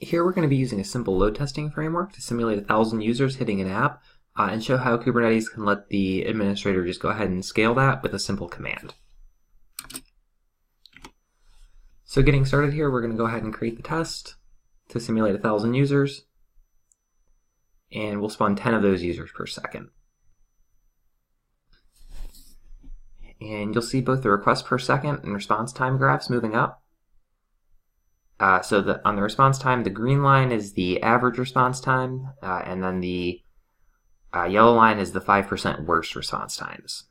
Here we're going to be using a simple load testing framework to simulate 1,000 users hitting an app and show how Kubernetes can let the administrator just go ahead and scale that with a simple command. So getting started here, we're going to go ahead and create the test to simulate 1,000 users, and we'll spawn 10 of those users per second. And you'll see both the request per second and response time graphs moving up. So on the response time, the green line is the average response time, and then the yellow line is the 5% worst response times.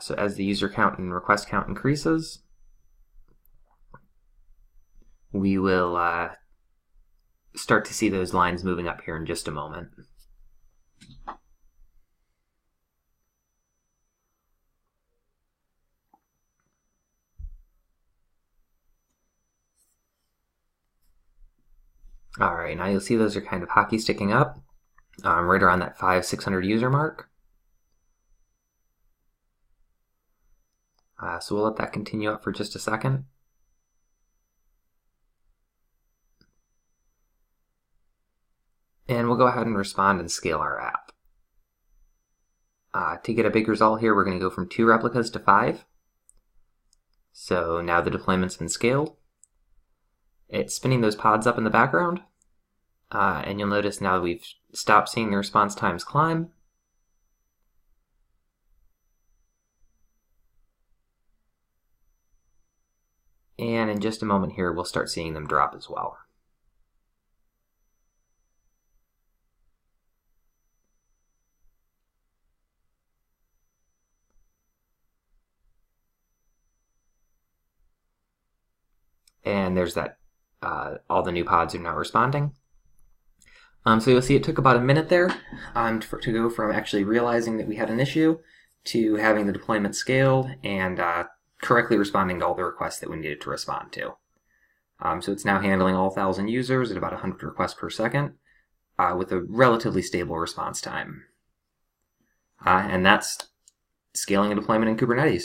So as the user count and request count increases, we will start to see those lines moving up here in just a moment. All right, now you'll see those are kind of hockey sticking up right around that 500-600 user mark. So we'll let that continue up for just a second. And we'll go ahead and respond and scale our app. To get a big result here, we're going to go from 2 replicas to 5. So now the deployment's been scaled. It's spinning those pods up in the background. And you'll notice now that we've stopped seeing the response times climb. And in just a moment here, we'll start seeing them drop as well. And there's that, all the new pods are now responding. So you'll see it took about a minute there to go from actually realizing that we had an issue to having the deployment scaled and correctly responding to all the requests that we needed to respond to. So it's now handling all 1,000 users at about 100 requests per second with a relatively stable response time. And that's scaling a deployment in Kubernetes.